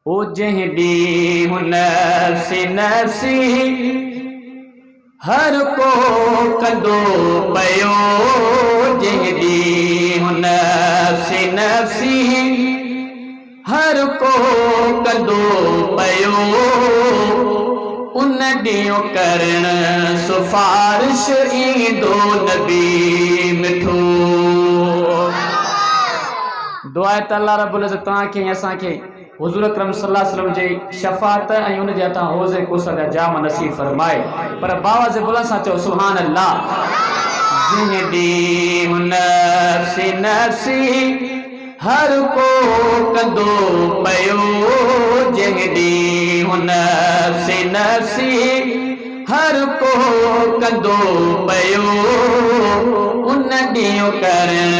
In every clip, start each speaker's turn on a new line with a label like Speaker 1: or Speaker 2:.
Speaker 1: ओ जहिड़ी नफ्सी नफ्सी हर को कंदो पयो, जहिड़ी नफ्सी नफ्सी हर को कंदो पयो, उन ॾींहुं करण सिफारिश ईंदो नबी मिठो। दुआ आहे त अल्लाह रब्बुल इज़्ज़त तव्हांखे ऐं असांखे हुज़ूर अकरम सल्लल्लाहु अलैहि वसल्लम जी शफ़ाअत ऐं उन जे हथां हौज़े कौसर जा जाम नसीब फरमाए। पर बावाज़ बुलंद सां चओ सुभान अल्लाह। जहिड़ी नफ्सी नफ्सी हर को कंदो पयो, जहिड़ी नफ्सी नफ्सी हर को कंदो पयो, उन ॾींहुं करण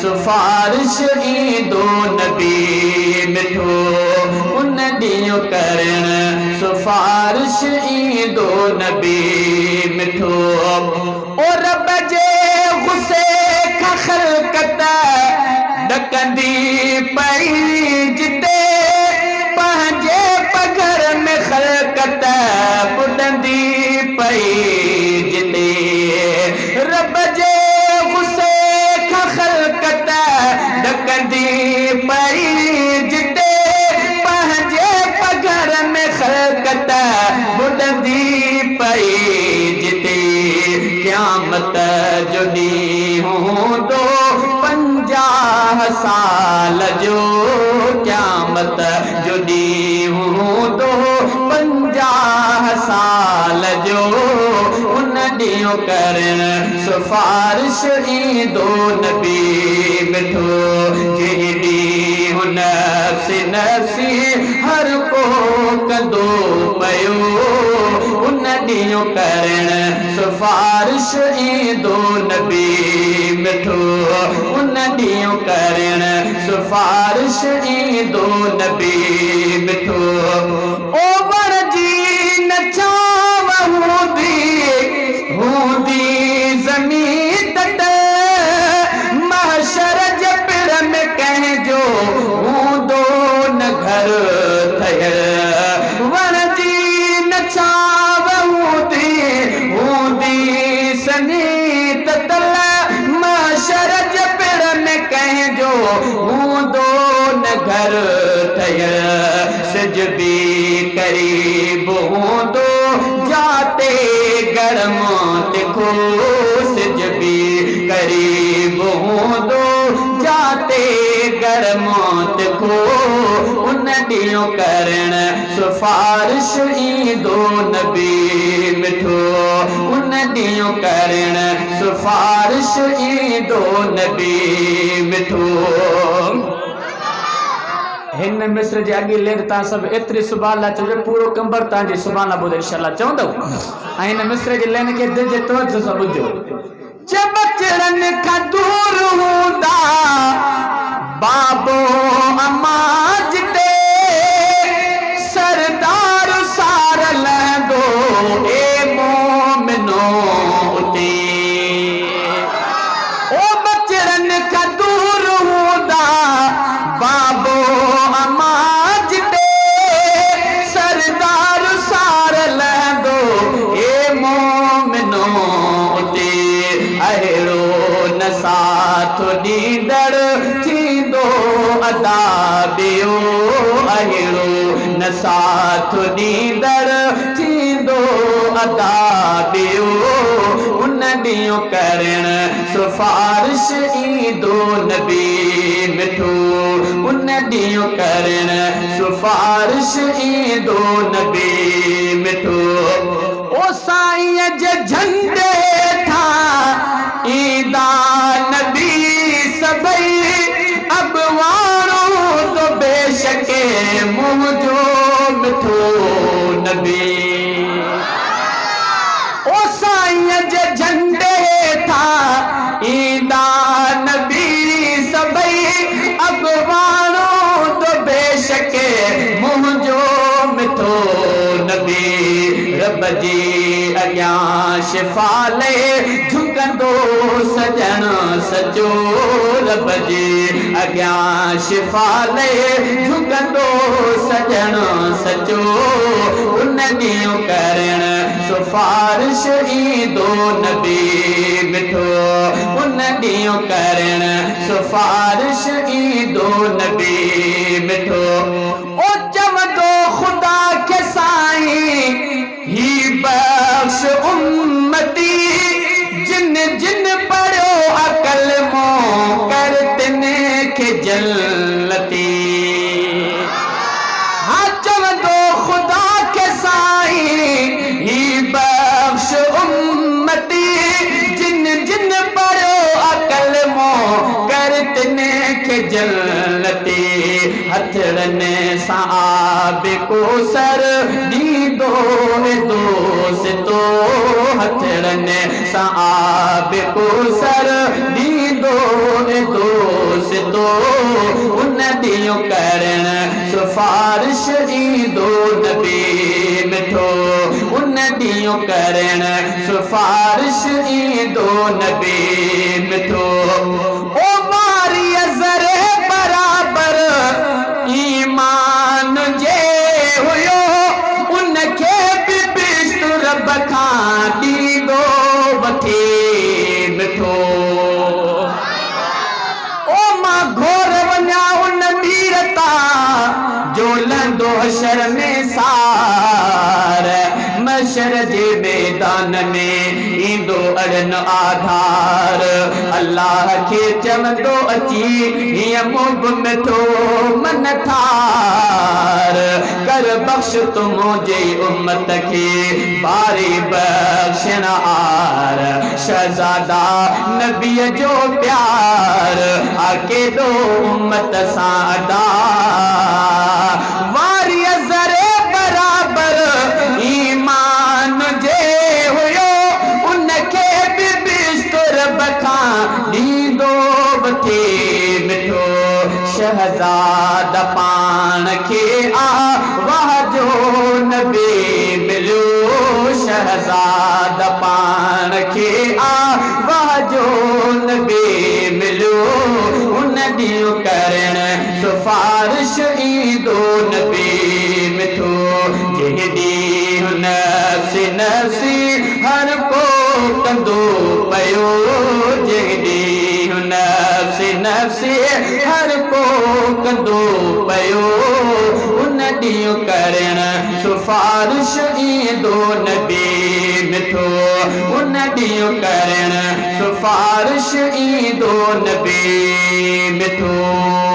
Speaker 1: सिफारिश ईंदो नबी मिठो, उन ॾींहुं करण सिफारिश ईंदो नबी मिठो। ओ रब जे गुस्से खां ख़ल्क़त ॾकंदी पई, जिते पंहिंजे पघर में ख़ल्क़त ॿुॾंदी पई, जिते रब जे गुस्से खां ख़ल्क़त ॾकंदी पई, जिते पंहिंजे पघर में ख़ल्क़त ॿुॾंदी पई, जिते क़यामत जो ॾींहुं हूंदो 50 साल जो, क़यामत जो ॾींहुं हूंदो 50 साल जो, उन ॾींहुं करण सिफारिश ईंदो नबी मिठो। जहिड़ी नफ्सी नफ्सी हर को कंदो पयो, उन ॾींहुं करण सिफारिश ईंदो नबी मिठो, उन ॾींहुं करण सिफारिश ईंदो नबी मिठो। ओ वण जी न छांव हूंदी ज़मीन तट, महशर जे पिड़ में कंहिंजो हूंदो न घर ठहियल, वण जी न छांव हूंदी ज़मीन तट, महशर जे पिड़ में कंहिंजो हूंदो न घर ठहियल, सिज बि क़रीब हूंदो जाते गरम लिखो, सिज बि क़रीब हूंदो जाते गरम लिखो, उन ॾींहुं करण सिफारिश ईंदो नबी मिठो, उन ॾींहुं करण सिफारिश ईंदो नबी मिठो। हिन मिस्र जे अॻे लेर तव्हां सभु एतिरी सुभान अल्लाह चइजो, पूरो कंबर तव्हांजी सुभान अल्लाह ॿुधे इंशाअल्लाह चवंदव। ऐं हिन मिस्र जे लेन खे दिलि जे तवज्जो सां ॿुधो। जब बचड़नि खां दूर हूंदा बाबो अम्मा जिते, सरदार सार लहंदो ए मोमिनो उते, ओ बचड़नि खां दूर हूंदा बाबो अम्मा जिते, सरदार सार लहंदो ए मोमिनो उते, अहिड़ो न साथ ॾींदड़ थींदो अदा ॿियो, अहिड़ो न साथ ॾींदड़ थींदो अदा ॿियो, उन ॾींहुं करण सिफारिश ईंदो नबी मिठो, उन ॾींहुं करण सिफारिश ईंदो नबी मिठो। ओ साईं जे झंडे था ईंदा नबी सभई, अब वारो तो बेशके मुंहिंजो मिठो नबी। ओ साईं जे झंडे था ईंदा नबी सभई, अब वारो तो बेशके मुंहिंजो मिठो नबी। रब जी अॻियां शिफ़ाले झुकंदो सजण सचो रब जे अॻियां शिफ़ाले झुकंदो सजण सचो उन ॾींहुं करण सिफारिश ईंदो नबी मिठो उन ॾींहुं करण सिफारिश ईंदो नबी मिठो ओ चवंदो ख़ुदा खे साईं ही बख्श उम्मती जिन जिन पढ़ियो अकल मो कर तिन खे जन्नती हाँ चवंदो ख़ुदा खे साईं ही बख्श उम्मती जिन जिन पढ़ियो अकल मो कर तिन खे जन्नती हथड़ने सां आब कोसर ॾींदो दोस्तो हथड़ने सां आब कोसर ॾींदो दोस्तो उन ॾींहुं करण सिफारिश ईंदो नबी मिठो उन ॾींहुं करण सिफारिश ईंदो नबी मिठो ओ वारीअ ज़रे बराबर ईमान जे हुयो उनखे बि बिश्त रब खां ॾींदो वठी मिठो ओ मां घोर वञा उन मीर तां जो लंदो हशर में सार मशर जे मैदान में ईंदो अड़न आधार अल्लाह खे चवंदो अची हीअं मुंह मिठो मन ठार कर बख्श तूं मुंहिंजे उम्मत खे बारी बख्शण आर शहज़ादा नबीअ जो प्यार आकेडो उम्मत सां अदा वारीअ ज़रे बराबर ईमान जे हुयो उनखे बि बिश्त रब खां ॾींदो वठी मिठो शहज़ाद पाण खे आवाह जो नबी मिलियो शहज़ाद पाण खे आवाह जो नबी मिलियो उन ॾींहुं करण सिफारिश ईंदो नबी मिठो जंहिं ॾींहुं नफ़्सी नफ़्सी हर को कंदो पियो जंहिं ॾींहुं नफ़्सी नफ़्सी हर को कंदो पियो उन ॾींहुं करण सिफारिश ईंदो नबी मिठो उन ॾींहुं करण सिफारिश ईंदो नबी मिठो।